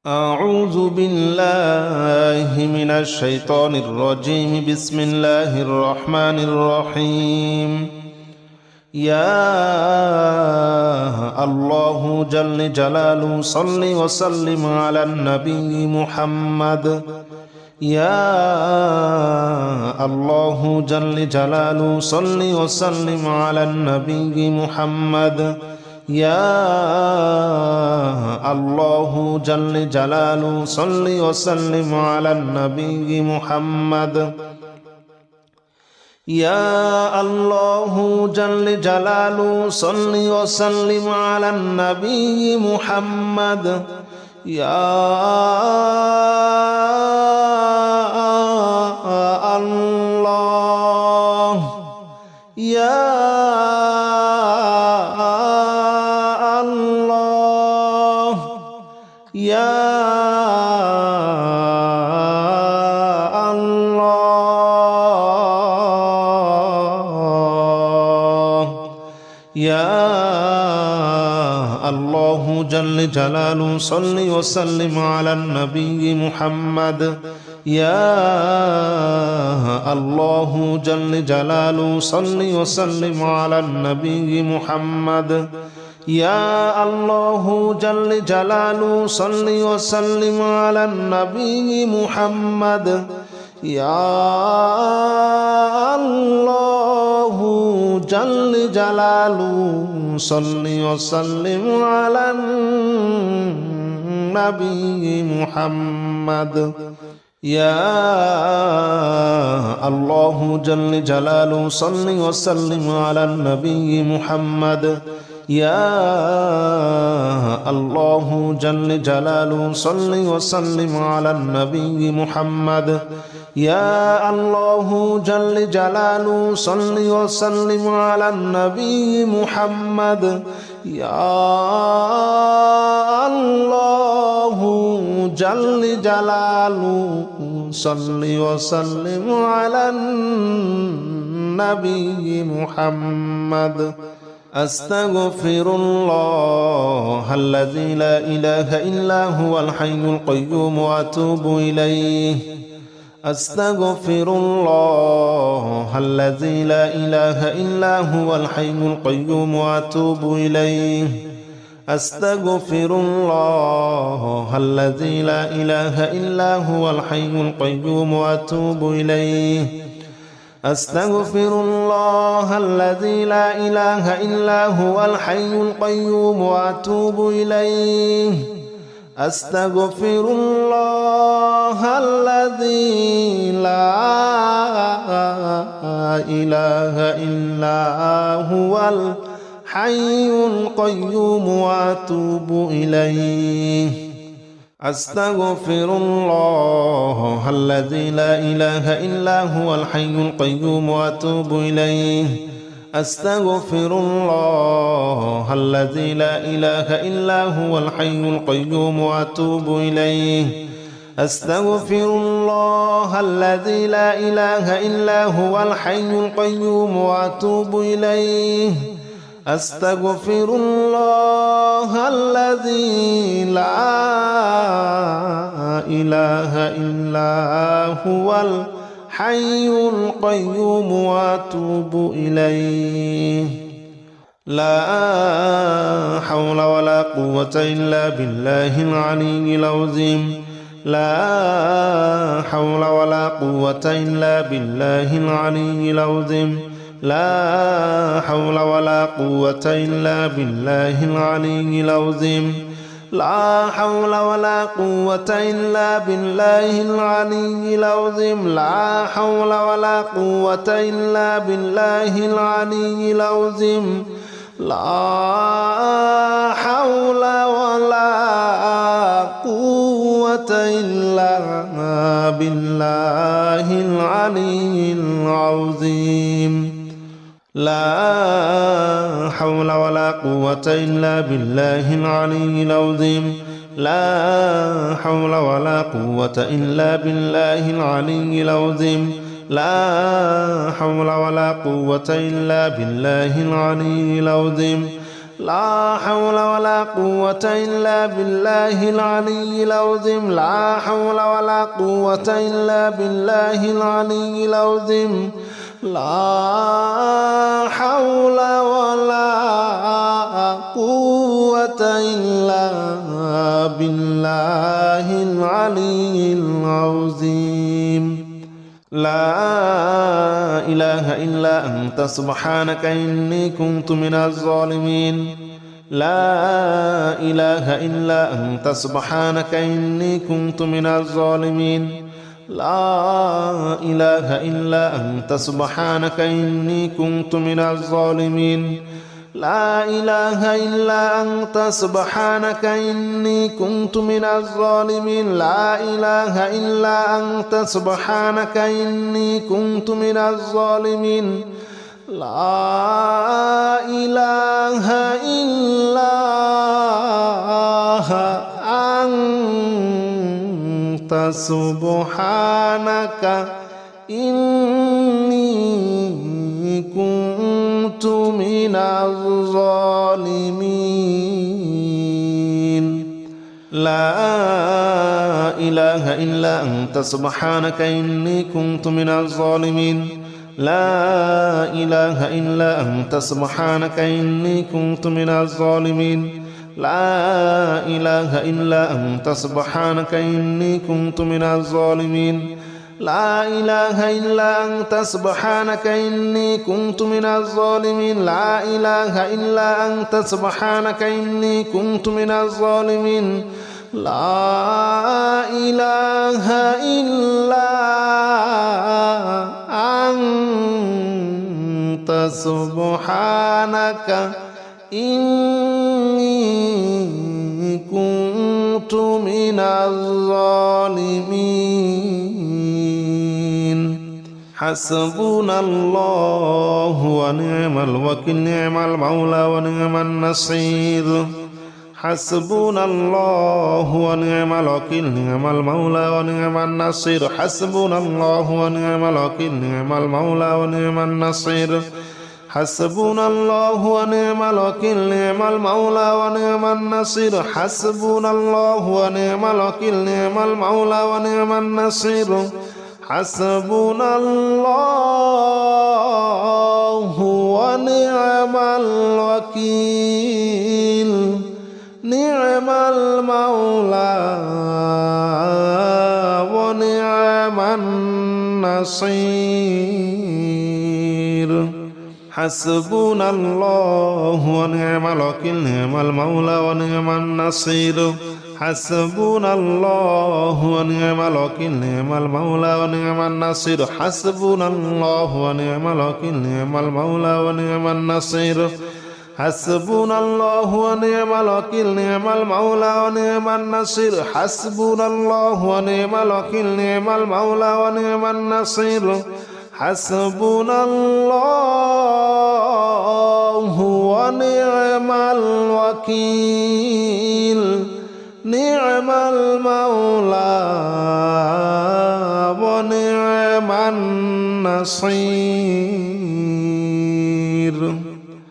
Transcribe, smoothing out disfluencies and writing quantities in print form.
أعوذ بالله من الشيطان الرجيم. بسم الله الرحمن الرحيم. يا الله جل جلاله صل وسلم على النبي محمد. يا الله جل جلاله صل وسلم على النبي محمد. يا الله جل جلاله صل وسلم على النبي محمد. يا الله جل جلاله صل وسلم على النبي محمد. يا الله يا يا الله يا الله جل جلاله صل وسلم على النبي محمد. يا الله جل جلاله صل وسلم على النبي محمد. يا الله جل جلاله صل وسلم على النبي محمد. يا الله جل جلاله صل وسلم على النبي محمد. يا الله جل جلاله صل وسلم على النبي محمد. يا الله جل جلاله صل وسلم على النبي محمد. يا الله جل جلاله صل وسلم على النبي محمد. يا الله جل جلاله صل وسلم على النبي محمد. أستغفر الله الذي لا إله إلا هو الحي القيوم وأتوب إليه. أستغفر الله الذي لا إله إلا هو الحي القيوم وأتوب إليه. أستغفر الله الذي لا إله إلا هو الحي القيوم وأتوب إليه. أستغفر الله الذي لا إله إلا هو الحي القيوم وأتوب إليه. أستغفر الله الذي لا إله إلا هو الحي القيوم وأتوب إليه. أستغفر الله الذي لا إله إلا هو الحي القيوم وأتوب إليه. أستغفر الله الذي لا إله إلا هو الحي القيوم وأتوب إليه. أستغفر الله الذي لا إله إلا هو الحي القيوم وأتوب إليه. أستغفر الله الذي لا إله إلا هو الحي القيوم وأتوب إليه. لا حول ولا قوة إلا بالله العلي العظيم. لا حول ولا قوة إلا بالله العلي العظيم. لا حول ولا قوة إلا بالله العلي العظيم. لا حول ولا قوة إلا بالله العلي العظيم. لا حول ولا قوة إلا بالله العلي العظيم. لا حول ولا قوة إلا بالله العلي العظيم. لا حول ولا قوة إلا بالله العلي العظيم. لا حول ولا قوة إلا بالله العلي العظيم. لا حول ولا قوة إلا بالله العلي العظيم. لا حول ولا قوة إلا بالله العلي العظيم لا حول ولا قوة إلا بالله العلي العظيم لا حول ولا قوة إلا بالله العلي العظيم لا إله إلا أنت سبحانك إني كنت من الظالمين لا إله إلا أنت سبحانك إني كنت من الظالمين لا إله إلا أنت سبحانك إني كنت من الظالمين لا إله إلا أنت سبحانك إني كنت من الظالمين لا إله إلا أنت سبحانك إني كنت من الظالمين لا إله إلا أنت سبحانك إني كنت من الظالمين لا إله إلا أنت سبحانك إني كنت من الظالمين لا إله إلا أنت سبحانك إني كنت من الظالمين لا إله إلا أنت سبحانك إني كنت من الظالمين لا إله إلا أنت سبحانك إني كنت من الظالمين لا إله إلا أنت سبحانك إني كنت من الظالمين لا إله إلا أنت سبحانك إني كنت من الظالمين حسبنا الله ونعم الوكيل نعم المولى ونعم النصير حسبنا الله ونعم الوكيل نعم المولى ونعم النصير حسبنا الله ونعم الوكيل نعم المولى ونعم النصير حسبنا الله ونعم الوكيل نعم المولى ونعم النصير حسبنا الله ونعم الوكيل نعم المولى ونعم النصير حسبنا الله ونعم الوكيل نعم المولى ونعم النصير حسبنا الله ونعم الوكيل نعم المولى ونعم النصير حسبنا الله ونعم الوكيل نعم المولى ونعم النصير حسبنا الله ونعم الوكيل نعم المولى ونعم النصير حسبنا الله ونعم الوكيل نعم المولى ونعم النصير حسبنا الله ونعم الوكيل نعم المولى ونعم النصير حسبنا الله ونعم الوكيل نعم المولى ونعم النصير